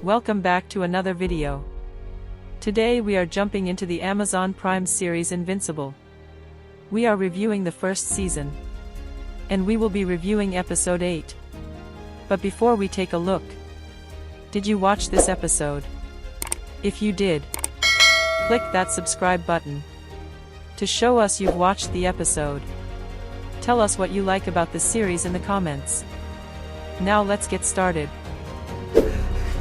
Welcome back to another video. Today we are jumping into the Amazon Prime series Invincible. We are reviewing the first season. And we will be reviewing episode 8. But before we take a look, did you watch this episode? If you did, click that subscribe button to show us you've watched the episode. Tell us what you like about the series in the comments. Now let's get started.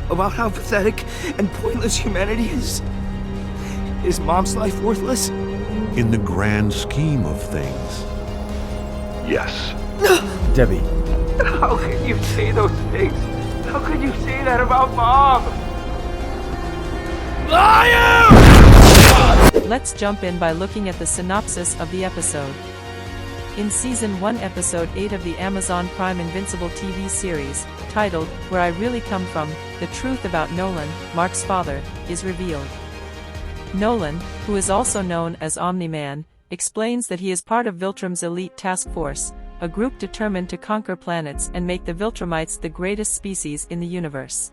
About how pathetic and pointless humanity is. Is Mom's life worthless? In the grand scheme of things, yes. Debbie. How can you say those things? How could you say that about Mom? Liar! Let's jump in by looking at the synopsis of the episode. In Season 1 Episode 8 of the Amazon Prime Invincible TV series, titled, Where I Really Come From, the truth about Nolan, Mark's father, is revealed. Nolan, who is also known as Omni-Man, explains that he is part of Viltrum's elite task force, a group determined to conquer planets and make the Viltrumites the greatest species in the universe.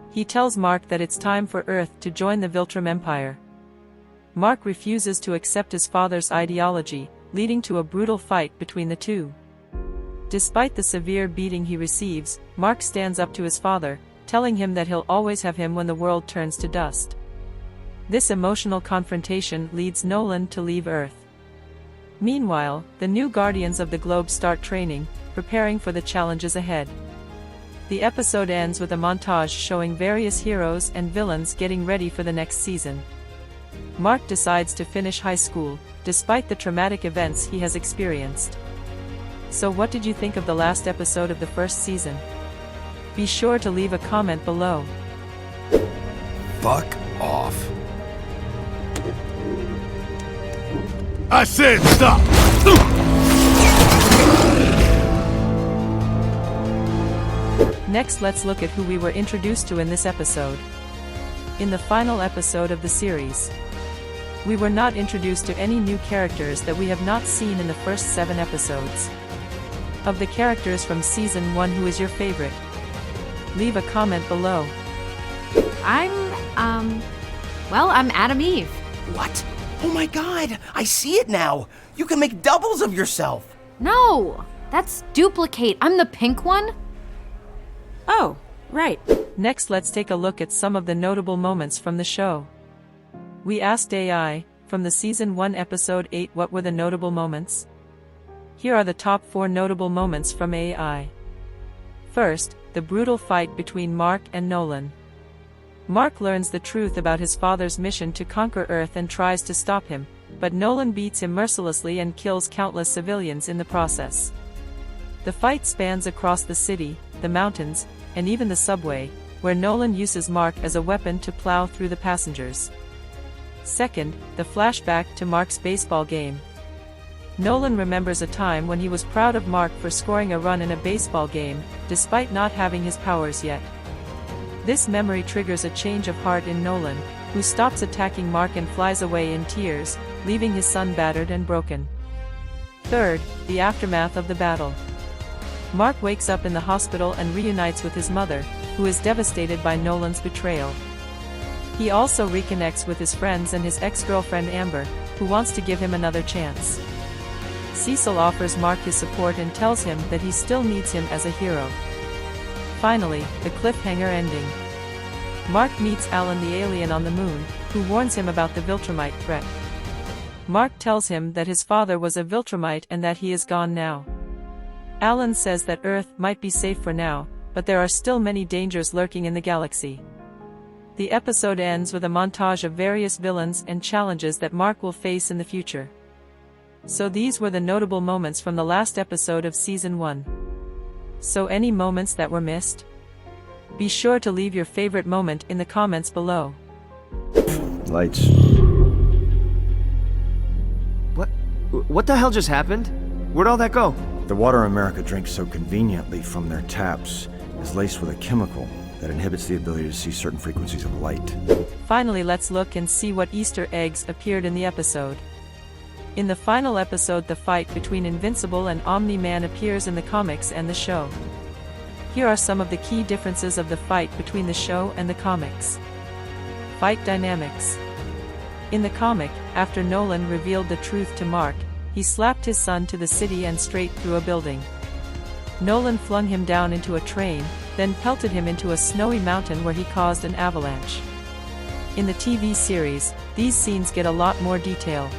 He tells Mark that it's time for Earth to join the Viltrum Empire. Mark refuses to accept his father's ideology, leading to a brutal fight between the two. Despite the severe beating he receives, Mark stands up to his father, telling him that he'll always have him when the world turns to dust. This emotional confrontation leads Nolan to leave Earth. Meanwhile, the new Guardians of the Globe start training, preparing for the challenges ahead. The episode ends with a montage showing various heroes and villains getting ready for the next season. Mark decides to finish high school, despite the traumatic events he has experienced. So what did you think of the last episode of the first season? Be sure to leave a comment below. Fuck off. I said stop! Next, let's look at who we were introduced to in this episode. In the final episode of the series, we were not introduced to any new characters that we have not seen in the first 7 episodes. Of the characters from Season 1, who is your favorite? Leave a comment below. I'm Adam Eve. What? Oh my god, I see it now. You can make doubles of yourself. No, that's duplicate. I'm the pink one. Oh, right. Next, let's take a look at some of the notable moments from the show. We asked AI, from the Season 1 Episode 8, what were the notable moments? Here are the top 4 notable moments from AI. First, the brutal fight between Mark and Nolan. Mark learns the truth about his father's mission to conquer Earth and tries to stop him, but Nolan beats him mercilessly and kills countless civilians in the process. The fight spans across the city, the mountains, and even the subway, where Nolan uses Mark as a weapon to plow through the passengers. Second, the flashback to Mark's baseball game. Nolan remembers a time when he was proud of Mark for scoring a run in a baseball game, despite not having his powers yet. This memory triggers a change of heart in Nolan, who stops attacking Mark and flies away in tears, leaving his son battered and broken. Third, the aftermath of the battle. Mark wakes up in the hospital and reunites with his mother, who is devastated by Nolan's betrayal. He also reconnects with his friends and his ex-girlfriend Amber, who wants to give him another chance. Cecil offers Mark his support and tells him that he still needs him as a hero. Finally, the cliffhanger ending. Mark meets Alan the alien on the moon, who warns him about the Viltrumite threat. Mark tells him that his father was a Viltrumite and that he is gone now. Alan says that Earth might be safe for now, but there are still many dangers lurking in the galaxy. The episode ends with a montage of various villains and challenges that Mark will face in the future. So these were the notable moments from the last episode of Season 1. So any moments that were missed? Be sure to leave your favorite moment in the comments below. Lights. What the hell just happened? Where'd all that go? The water America drinks so conveniently from their taps is laced with a chemical that inhibits the ability to see certain frequencies of light. Finally, let's look and see what Easter eggs appeared in the episode. In the final episode, the fight between Invincible and Omni-Man appears in the comics and the show. Here are some of the key differences of the fight between the show and the comics. Fight dynamics. In the comic, after Nolan revealed the truth to Mark, he slapped his son to the city and straight through a building. Nolan flung him down into a train, then pelted him into a snowy mountain where he caused an avalanche. In the TV series, these scenes get a lot more detail.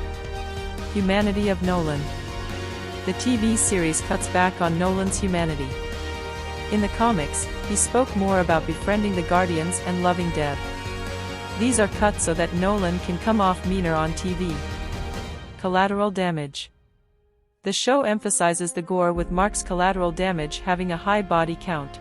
Humanity of Nolan. The TV series cuts back on Nolan's humanity. In the comics, he spoke more about befriending the Guardians and loving Deb. These are cut so that Nolan can come off meaner on TV. Collateral damage. The show emphasizes the gore with Mark's collateral damage having a high body count.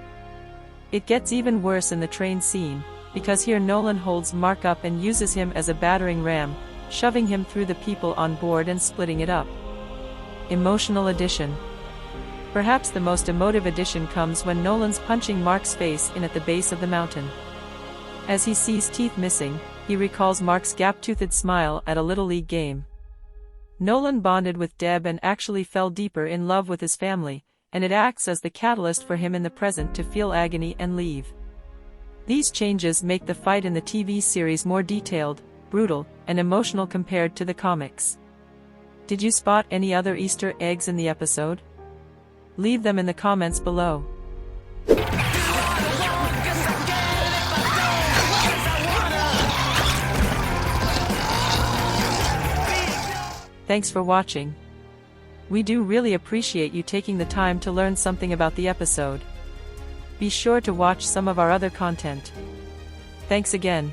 It gets even worse in the train scene, because here Nolan holds Mark up and uses him as a battering ram, shoving him through the people on board and splitting it up. Emotional addition. Perhaps the most emotive addition comes when Nolan's punching Mark's face in at the base of the mountain. As he sees teeth missing, he recalls Mark's gap-toothed smile at a Little League game. Nolan bonded with Deb and actually fell deeper in love with his family, and it acts as the catalyst for him in the present to feel agony and leave. These changes make the fight in the TV series more detailed, brutal, and emotional compared to the comics. Did you spot any other Easter eggs in the episode? Leave them in the comments below. Thanks for watching. We do really appreciate you taking the time to learn something about the episode. Be sure to watch some of our other content. Thanks again.